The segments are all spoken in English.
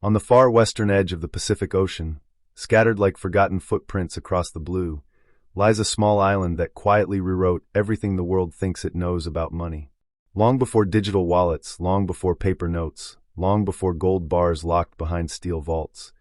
On the far western edge of the Pacific Ocean, scattered like forgotten footprints across the blue, lies a small island that quietly rewrote everything the world thinks it knows about money. Long before digital wallets, long before paper notes, long before gold bars locked behind steel vaults,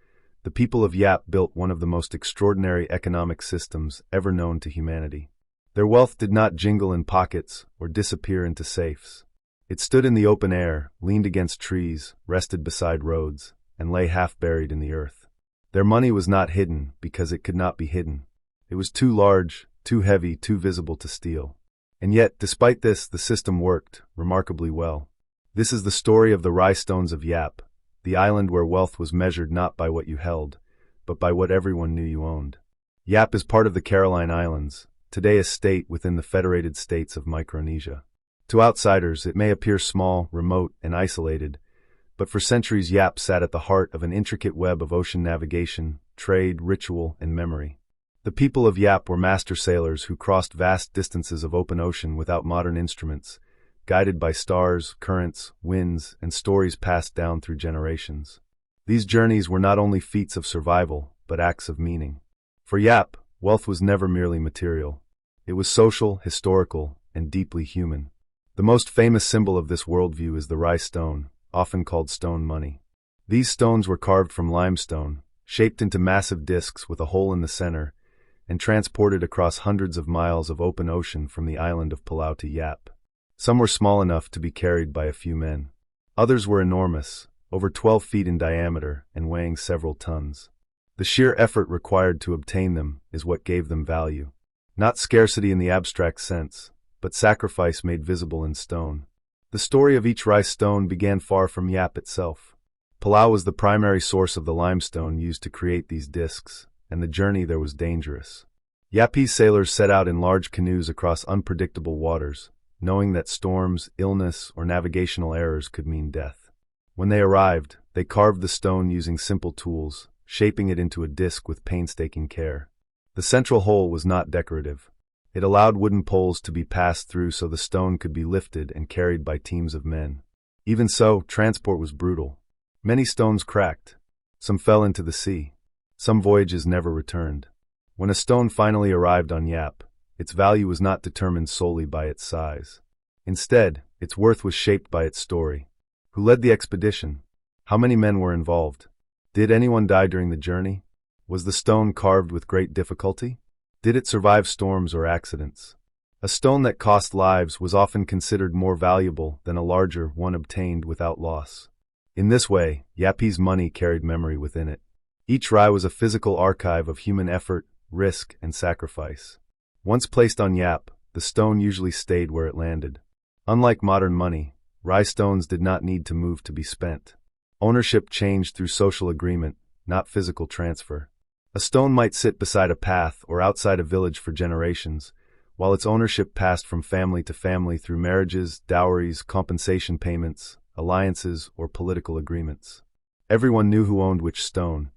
the people of Yap built one of the most extraordinary economic systems ever known to humanity. Their wealth did not jingle in pockets or disappear into safes. It stood in the open air, leaned against trees, rested beside roads, and lay half buried in the earth. Their money was not hidden because it could not be hidden. It was too large, too heavy, too visible to steal. And yet, despite this, the system worked remarkably well. This is the story of the Rhinestones of Yap, the island where wealth was measured not by what you held, but by what everyone knew you owned. Yap is part of the Caroline Islands, today a state within the Federated States of Micronesia. To outsiders, it may appear small, remote, and isolated, but for centuries Yap sat at the heart of an intricate web of ocean navigation, trade, ritual, and memory. The people of Yap were master sailors who crossed vast distances of open ocean without modern instruments, guided by stars, currents, winds, and stories passed down through generations. These journeys were not only feats of survival, but acts of meaning. For Yap, wealth was never merely material. It was social, historical, and deeply human. The most famous symbol of this worldview is the rice stone, often called stone money. These stones were carved from limestone, shaped into massive discs with a hole in the center, and transported across hundreds of miles of open ocean from the island of Palau to Yap. Some were small enough to be carried by a few men. Others were enormous, over 12 feet in diameter and weighing several tons. The sheer effort required to obtain them is what gave them value. Not scarcity in the abstract sense, but sacrifice made visible in stone. The story of each rice stone began far from Yap itself. Palau was the primary source of the limestone used to create these discs, and the journey there was dangerous. Yapese sailors set out in large canoes across unpredictable waters, knowing that storms, illness, or navigational errors could mean death. When they arrived, they carved the stone using simple tools, shaping it into a disc with painstaking care. The central hole was not decorative. It allowed wooden poles to be passed through so the stone could be lifted and carried by teams of men. Even so, transport was brutal. Many stones cracked. Some fell into the sea. Some voyages never returned. When a stone finally arrived on Yap, its value was not determined solely by its size. Instead, its worth was shaped by its story. Who led the expedition? How many men were involved? Did anyone die during the journey? Was the stone carved with great difficulty? Did it survive storms or accidents? A stone that cost lives was often considered more valuable than a larger one obtained without loss. In this way, Yapese money carried memory within it. Each rai was a physical archive of human effort, risk, and sacrifice. Once placed on Yap, the stone usually stayed where it landed. Unlike modern money, rai stones did not need to move to be spent. Ownership changed through social agreement, not physical transfer. A stone might sit beside a path or outside a village for generations, while its ownership passed from family to family through marriages, dowries, compensation payments, alliances, or political agreements. Everyone knew who owned which stone,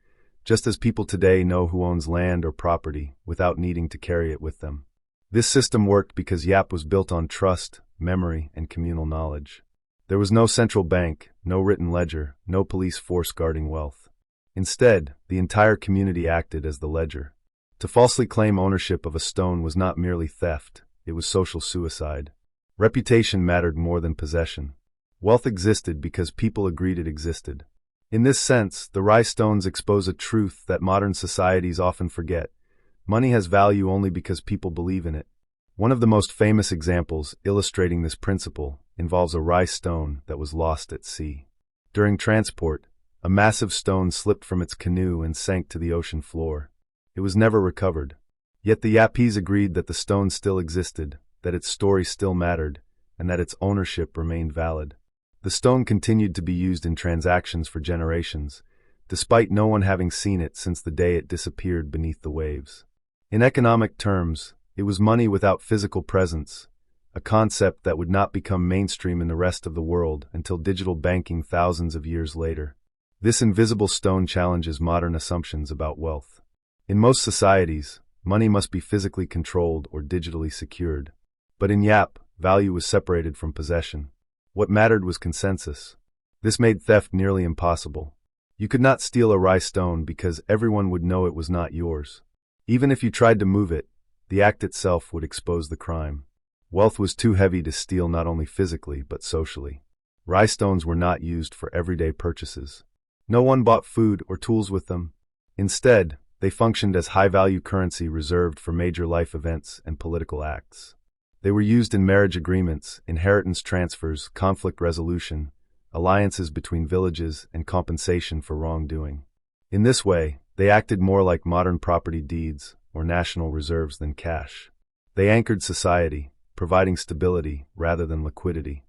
just as people today know who owns land or property without needing to carry it with them. This system worked because Yap was built on trust, memory, and communal knowledge. There was no central bank, no written ledger, no police force guarding wealth. Instead, the entire community acted as the ledger. To falsely claim ownership of a stone was not merely theft, it was social suicide. Reputation mattered more than possession. Wealth existed because people agreed it existed. In this sense, the rice stones expose a truth that modern societies often forget. Money has value only because people believe in it. One of the most famous examples illustrating this principle involves a rice stone that was lost at sea. During transport, a massive stone slipped from its canoe and sank to the ocean floor. It was never recovered. Yet the Yapese agreed that the stone still existed, that its story still mattered, and that its ownership remained valid. The stone continued to be used in transactions for generations, despite no one having seen it since the day it disappeared beneath the waves. In economic terms, it was money without physical presence, a concept that would not become mainstream in the rest of the world until digital banking thousands of years later. This invisible stone challenges modern assumptions about wealth. In most societies, money must be physically controlled or digitally secured. But in Yap, value was separated from possession. What mattered was consensus. This made theft nearly impossible. You could not steal a rice stone because everyone would know it was not yours. Even if you tried to move it, the act itself would expose the crime. Wealth was too heavy to steal not only physically but socially. Rice stones were not used for everyday purchases. No one bought food or tools with them. Instead, they functioned as high-value currency reserved for major life events and political acts. They were used in marriage agreements, inheritance transfers, conflict resolution, alliances between villages, and compensation for wrongdoing. In this way, they acted more like modern property deeds or national reserves than cash. They anchored society, providing stability rather than liquidity.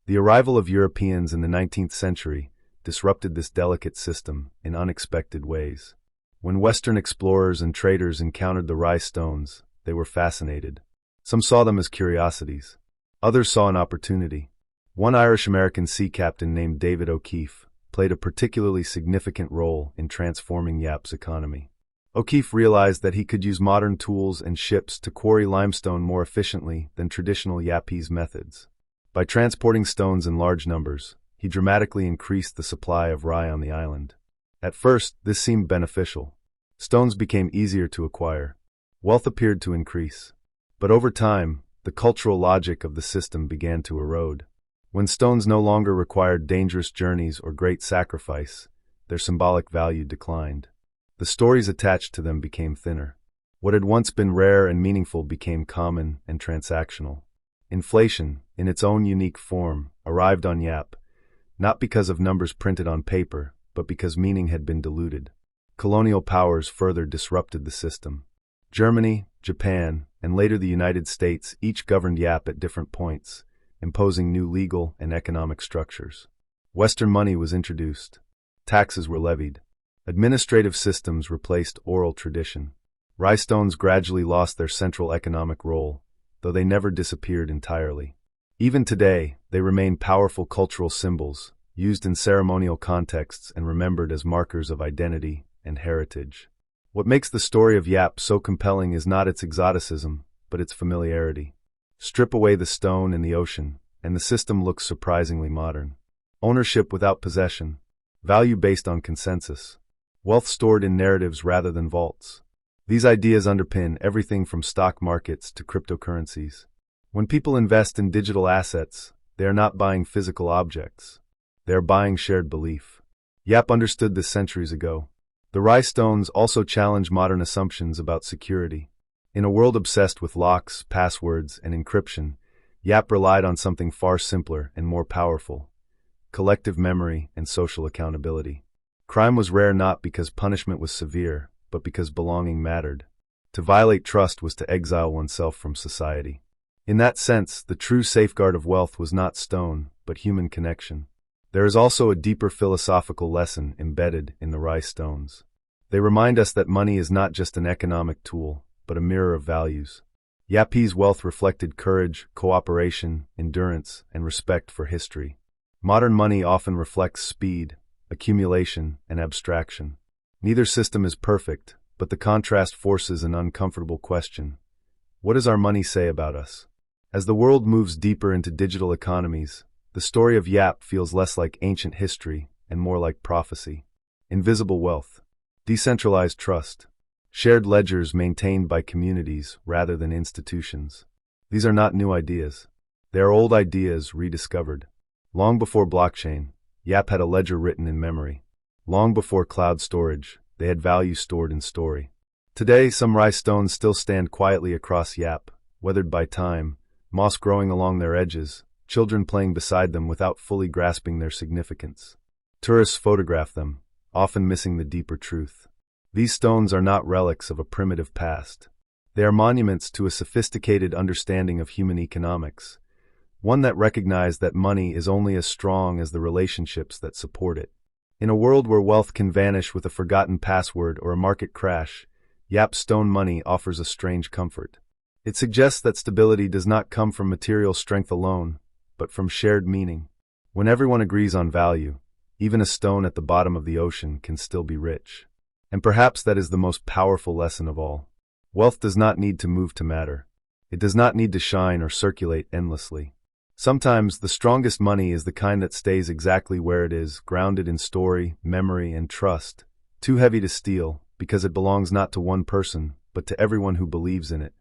The arrival of Europeans in the 19th century disrupted this delicate system in unexpected ways. When Western explorers and traders encountered the rice stones, they were fascinated. Some saw them as curiosities. Others saw an opportunity. One Irish-American sea captain named David O'Keefe played a particularly significant role in transforming Yap's economy. O'Keefe realized that he could use modern tools and ships to quarry limestone more efficiently than traditional Yapese methods. By transporting stones in large numbers, he dramatically increased the supply of rye on the island. At first, this seemed beneficial. Stones became easier to acquire. Wealth appeared to increase. But over time, the cultural logic of the system began to erode. When stones no longer required dangerous journeys or great sacrifice, their symbolic value declined. The stories attached to them became thinner. What had once been rare and meaningful became common and transactional. Inflation, in its own unique form, arrived on Yap, not because of numbers printed on paper, but because meaning had been diluted. Colonial powers further disrupted the system. Germany, Japan, and later the United States each governed Yap at different points, imposing new legal and economic structures. Western money was introduced. Taxes were levied. Administrative systems replaced oral tradition. Rice stones gradually lost their central economic role, though they never disappeared entirely. Even today, they remain powerful cultural symbols, used in ceremonial contexts and remembered as markers of identity and heritage. What makes the story of Yap so compelling is not its exoticism, but its familiarity. Strip away the stone and the ocean, and the system looks surprisingly modern. Ownership without possession. Value based on consensus. Wealth stored in narratives rather than vaults. These ideas underpin everything from stock markets to cryptocurrencies. When people invest in digital assets, they are not buying physical objects. They are buying shared belief. Yap understood this centuries ago. The rice stones also challenge modern assumptions about security. In a world obsessed with locks, passwords, and encryption, Yap relied on something far simpler and more powerful: collective memory and social accountability. Crime was rare not because punishment was severe, but because belonging mattered. To violate trust was to exile oneself from society. In that sense, the true safeguard of wealth was not stone, but human connection. There is also a deeper philosophical lesson embedded in the rice stones. They remind us that money is not just an economic tool, but a mirror of values. Yapese wealth reflected courage, cooperation, endurance, and respect for history. Modern money often reflects speed, accumulation, and abstraction. Neither system is perfect, but the contrast forces an uncomfortable question. What does our money say about us? As the world moves deeper into digital economies, the story of Yap feels less like ancient history and more like prophecy. Invisible wealth. Decentralized trust. Shared ledgers maintained by communities rather than institutions. These are not new ideas. They are old ideas rediscovered. Long before blockchain, Yap had a ledger written in memory. Long before cloud storage, they had value stored in story. Today, some rice stones still stand quietly across Yap, weathered by time, moss growing along their edges, children playing beside them without fully grasping their significance. Tourists photograph them, often missing the deeper truth. These stones are not relics of a primitive past. They are monuments to a sophisticated understanding of human economics, one that recognized that money is only as strong as the relationships that support it. In a world where wealth can vanish with a forgotten password or a market crash, Yap's stone money offers a strange comfort. It suggests that stability does not come from material strength alone, but from shared meaning. When everyone agrees on value, even a stone at the bottom of the ocean can still be rich. And perhaps that is the most powerful lesson of all. Wealth does not need to move to matter. It does not need to shine or circulate endlessly. Sometimes the strongest money is the kind that stays exactly where it is, grounded in story, memory, and trust. Too heavy to steal, because it belongs not to one person, but to everyone who believes in it.